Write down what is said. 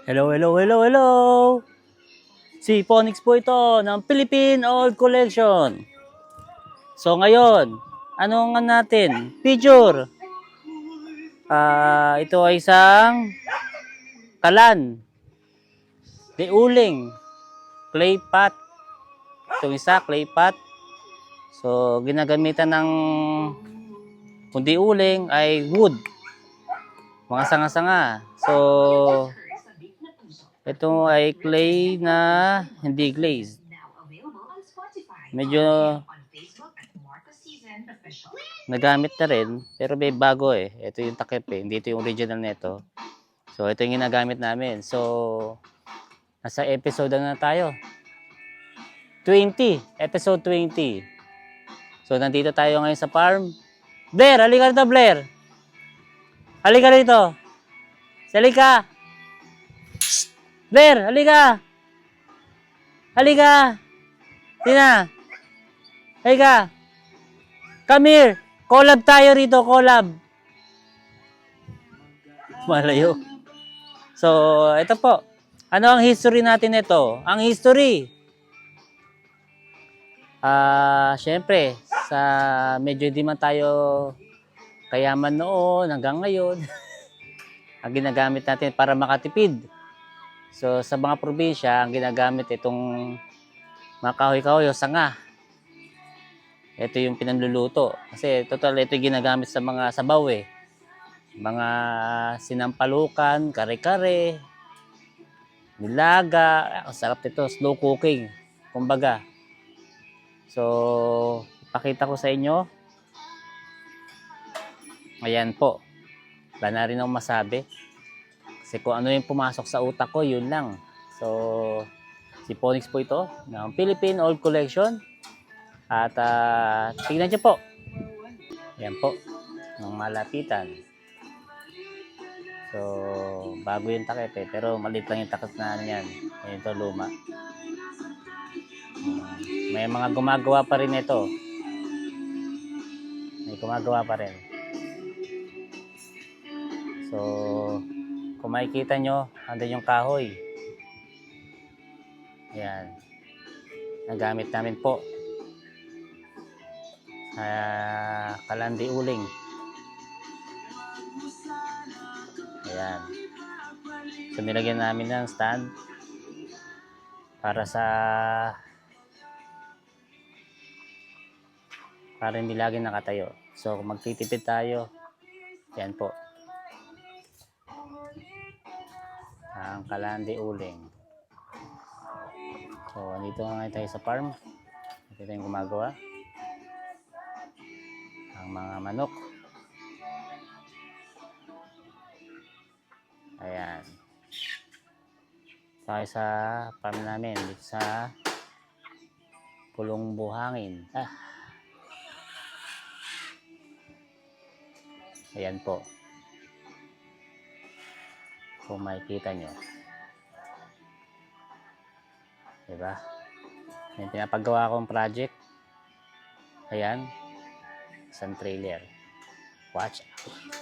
Hello, hello, hello, hello! Si Phonix po ito ng Philippine Old Collection. So ngayon, ano nga natin? Picture. Ito ay isang kalan. De uling. Clay pot. Itong isa, clay pot. So ginagamitan ng kundi uling ay wood. Mga sanga-sanga. So ito ay clay na hindi glazed. Medyo nagamit na rin, pero may bago eh. Ito yung takip eh, hindi ito yung original nito. So ito yung ginagamit namin. So nasa episode na tayo. 20, episode 20. So nandito tayo ngayon sa farm. Blair, halika rito Blair. Halika rito. Halika. Blair, halika! Halika! Tina! Halika! Come here! Collab tayo rito, collab! Malayo. So, ito po. Ano ang history natin ito? Ang history! Syempre, sa medyo di man tayo kayaman noon hanggang ngayon, ang ginagamit natin para makatipid. So, sa mga probinsya, ang ginagamit itong mga kahoy-kahoy o sanga. Ito yung pinanluluto. Kasi total, ito yung ginagamit sa mga sabaw eh. Mga sinampalukan, kare-kare, nilaga. Ang sarap nito, slow cooking. Kumbaga. So, ipakita ko sa inyo. Ayan po. Wala na rin akong masabi. Kasi kung ano yung pumasok sa utak ko, yun lang. So, si Phonix po ito ng Philippine Old Collection. At tignan nyo po. Ayan po. Ng malapitan. So, bago yung takip eh. Pero maliit lang yung takip na yan. Ayan ito, luma. May mga gumagawa pa rin ito. May gumagawa pa rin. So, kung makikita nyo, andun yung kahoy. Ayan. Nagamit namin po. Kalandi uling. Ayan. So, nilagyan namin ng stand para hindi lagi nakatayo. So, kung magtitipid tayo, yan po. Ang kalandi uling. So, andito nga tayo sa farm. Ito yung gumagawa. Ang mga manok. Ayan. Tayo sa farm namin. Dito sa Pulong Buhangin. Ayan po. Kung makikita nyo. Diba? Yung pinapagawa kong project. Ayan. Isang trailer. Watch out.